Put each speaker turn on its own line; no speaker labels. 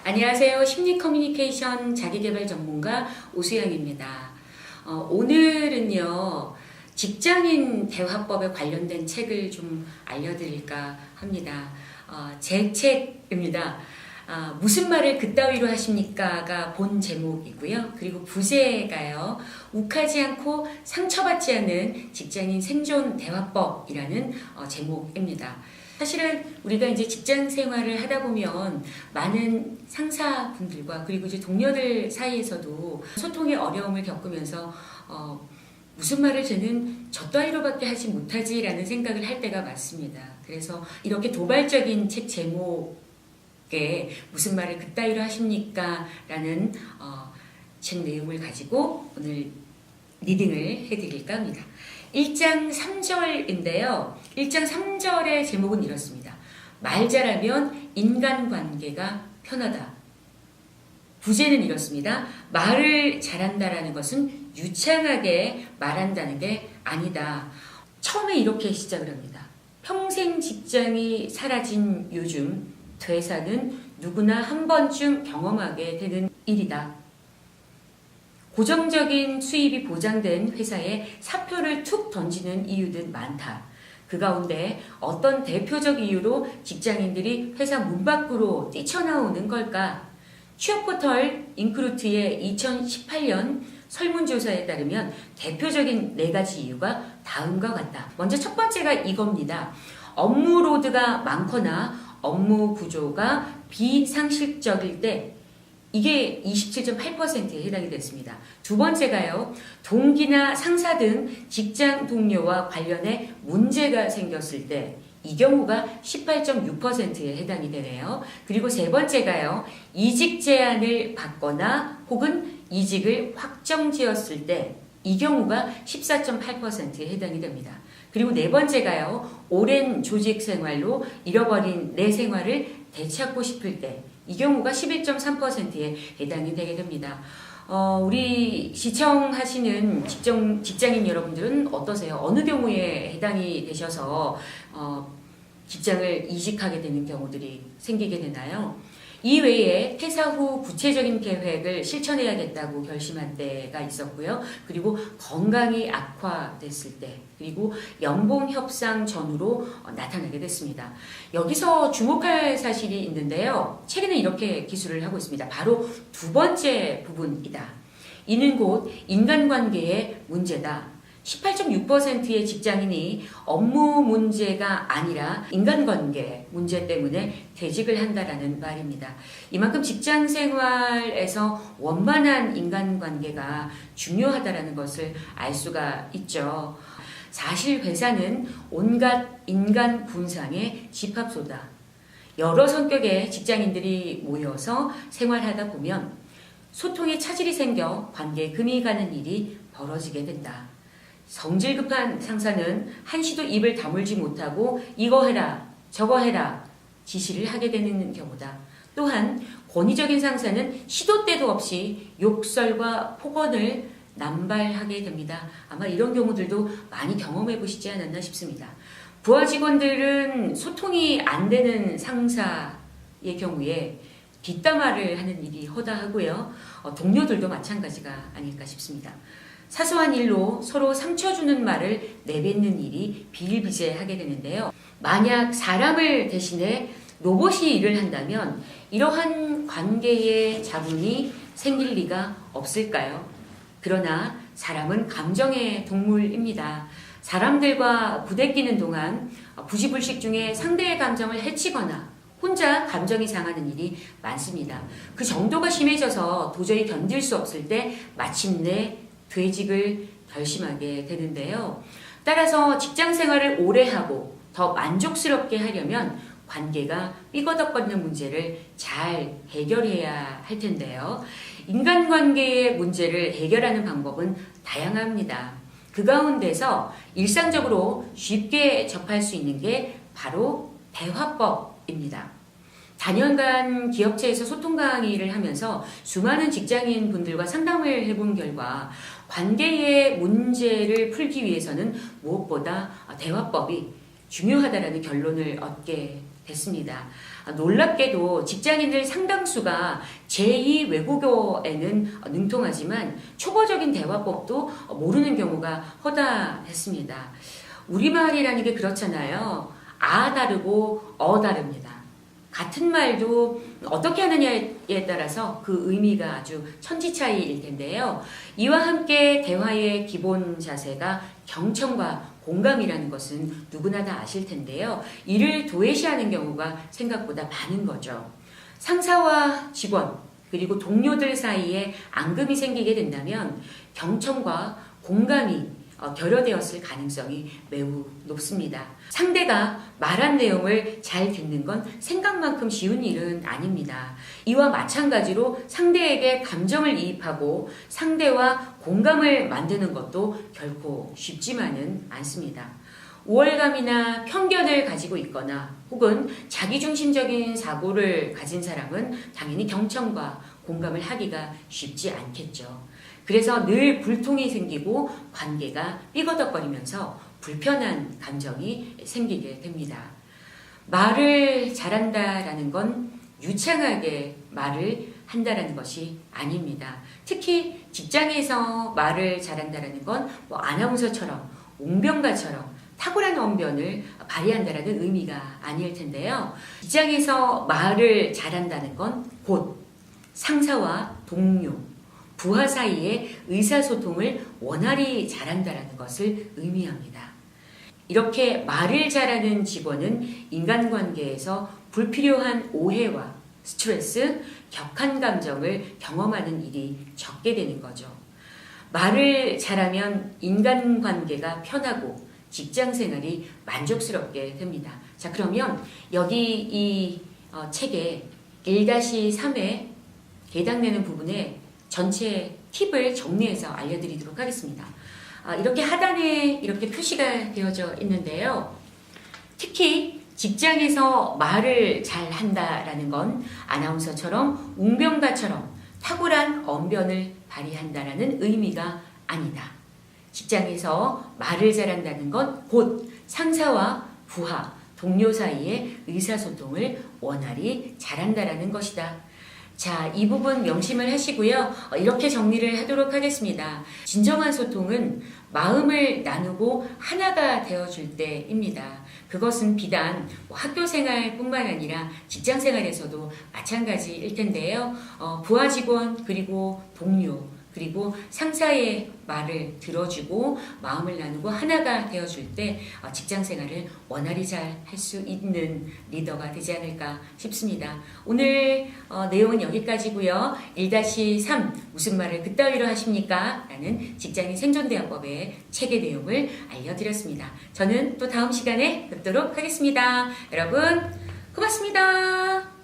안녕하세요. 심리 커뮤니케이션 자기계발 전문가 오수영입니다. 오늘은요, 직장인 대화법에 관련된 책을 좀 알려드릴까 합니다. 제 책입니다. 무슨 말을 그따위로 하십니까가 본 제목이고요. 그리고 부제가요, 욱하지 않고 상처받지 않는 직장인 생존 대화법이라는 제목입니다. 사실은 우리가 이제 직장 생활을 하다 보면 많은 상사분들과 그리고 이제 동료들 사이에서도 소통의 어려움을 겪으면서 무슨 말을 쟤는 저 따위로밖에 하지 못하지라는 생각을 할 때가 많습니다. 그래서 이렇게 도발적인 책 제목에 무슨 말을 그따위로 하십니까? 라는 책 내용을 가지고 오늘 리딩을 해드릴까 합니다. 1장 3절인데요. 1장 3절의 제목은 이렇습니다. 말 잘하면 인간관계가 편하다. 부제는 이렇습니다. 말을 잘한다라는 것은 유창하게 말한다는 게 아니다. 처음에 이렇게 시작을 합니다. 평생 직장이 사라진 요즘 퇴사는 누구나 한 번쯤 경험하게 되는 일이다. 고정적인 수입이 보장된 회사에 사표를 툭 던지는 이유는 많다. 그 가운데 어떤 대표적 이유로 직장인들이 회사 문 밖으로 뛰쳐나오는 걸까? 취업포털 인크루트의 2018년 설문조사에 따르면 대표적인 4가지 이유가 다음과 같다. 먼저 첫 번째가 이겁니다. 업무로드가 많거나 업무 구조가 비상식적일 때 이게 27.8%에 해당이 됐습니다. 두 번째가요, 동기나 상사 등 직장 동료와 관련해 문제가 생겼을 때 이 경우가 18.6%에 해당이 되네요. 그리고 세 번째가요, 이직 제안을 받거나 혹은 이직을 확정지었을 때 이 경우가 14.8%에 해당이 됩니다. 그리고 네 번째가요, 오랜 조직 생활로 잃어버린 내 생활을 되찾고 싶을 때 이 경우가 11.3%에 해당이 되게 됩니다. 우리 시청하시는 직장인 여러분들은 어떠세요? 어느 경우에 해당이 되셔서 직장을 이직하게 되는 경우들이 생기게 되나요? 이 외에 퇴사 후 구체적인 계획을 실천해야겠다고 결심한 때가 있었고요. 그리고 건강이 악화됐을 때, 그리고 연봉 협상 전후로 나타나게 됐습니다. 여기서 주목할 사실이 있는데요. 책에는 이렇게 기술을 하고 있습니다. 바로 두 번째 부분이다. 이는 곧 인간관계의 문제다. 18.6%의 직장인이 업무 문제가 아니라 인간관계 문제 때문에 퇴직을 한다라는 말입니다. 이만큼 직장 생활에서 원만한 인간관계가 중요하다라는 것을 알 수가 있죠. 사실 회사는 온갖 인간 군상의 집합소다. 여러 성격의 직장인들이 모여서 생활하다 보면 소통에 차질이 생겨 관계에 금이 가는 일이 벌어지게 된다. 성질 급한 상사는 한시도 입을 다물지 못하고 이거 해라 저거 해라 지시를 하게 되는 경우다. 또한 권위적인 상사는 시도 때도 없이 욕설과 폭언을 남발하게 됩니다. 아마 이런 경우들도 많이 경험해 보시지 않았나 싶습니다. 부하 직원들은 소통이 안 되는 상사의 경우에 뒷담화를 하는 일이 허다하고요. 동료들도 마찬가지가 아닐까 싶습니다. 사소한 일로 서로 상처 주는 말을 내뱉는 일이 비일비재하게 되는데요. 만약 사람을 대신해 로봇이 일을 한다면 이러한 관계의 잡음이 생길 리가 없을까요? 그러나 사람은 감정의 동물입니다. 사람들과 부대끼는 동안 부시불식 중에 상대의 감정을 해치거나 혼자 감정이 상하는 일이 많습니다. 그 정도가 심해져서 도저히 견딜 수 없을 때 마침내 퇴직을 결심하게 되는데요. 따라서 직장 생활을 오래 하고 더 만족스럽게 하려면 관계가 삐거덕거리는 문제를 잘 해결해야 할 텐데요. 인간관계의 문제를 해결하는 방법은 다양합니다. 그 가운데서 일상적으로 쉽게 접할 수 있는 게 바로 대화법입니다. 다년간 기업체에서 소통 강의를 하면서 수많은 직장인 분들과 상담을 해본 결과 관계의 문제를 풀기 위해서는 무엇보다 대화법이 중요하다라는 결론을 얻게 됐습니다. 놀랍게도 직장인들 상당수가 제2 외국어에는 능통하지만 초보적인 대화법도 모르는 경우가 허다했습니다. 우리말이라는 게 그렇잖아요. 아 다르고 어 다릅니다. 같은 말도 어떻게 하느냐에 따라서 그 의미가 아주 천지 차이일 텐데요. 이와 함께 대화의 기본 자세가 경청과 공감이라는 것은 누구나 다 아실 텐데요. 이를 도외시하는 경우가 생각보다 많은 거죠. 상사와 직원 그리고 동료들 사이에 앙금이 생기게 된다면 경청과 공감이 결여되었을 가능성이 매우 높습니다. 상대가 말한 내용을 잘 듣는 건 생각만큼 쉬운 일은 아닙니다. 이와 마찬가지로 상대에게 감정을 이입하고 상대와 공감을 만드는 것도 결코 쉽지만은 않습니다. 우월감이나 편견을 가지고 있거나 혹은 자기중심적인 사고를 가진 사람은 당연히 경청과 공감을 하기가 쉽지 않겠죠. 그래서 늘 불통이 생기고 관계가 삐거덕거리면서 불편한 감정이 생기게 됩니다. 말을 잘한다라는 건 유창하게 말을 한다라는 것이 아닙니다. 특히 직장에서 말을 잘한다라는 건 아나운서처럼 웅변가처럼 탁월한 언변을 발휘한다라는 의미가 아닐 텐데요. 직장에서 말을 잘한다는 건 곧 상사와 동료, 부하 사이의 의사소통을 원활히 잘한다라는 것을 의미합니다. 이렇게 말을 잘하는 직원은 인간관계에서 불필요한 오해와 스트레스, 격한 감정을 경험하는 일이 적게 되는 거죠. 말을 잘하면 인간관계가 편하고 직장생활이 만족스럽게 됩니다. 자, 그러면 여기 이 책의 1-3에 개당내는 부분에 전체 팁을 정리해서 알려드리도록 하겠습니다. 이렇게 하단에 이렇게 표시가 되어져 있는데요. 특히 직장에서 말을 잘 한다라는 건 아나운서처럼 웅변가처럼 탁월한 언변을 발휘한다라는 의미가 아니다. 직장에서 말을 잘한다는 건 곧 상사와 부하, 동료 사이의 의사소통을 원활히 잘한다라는 것이다. 자, 이 부분 명심을 하시고요. 이렇게 정리를 하도록 하겠습니다. 진정한 소통은 마음을 나누고 하나가 되어줄 때입니다. 그것은 비단 학교 생활뿐만 아니라 직장 생활에서도 마찬가지일 텐데요. 부하 직원 그리고 동료 그리고 상사의 말을 들어주고 마음을 나누고 하나가 되어줄 때 직장 생활을 원활히 잘 할 수 있는 리더가 되지 않을까 싶습니다. 오늘 내용은 여기까지고요. 1-3 무슨 말을 그따위로 하십니까? 라는 직장인 생존대화법의 책의 내용을 알려드렸습니다. 저는 또 다음 시간에 뵙도록 하겠습니다. 여러분 고맙습니다.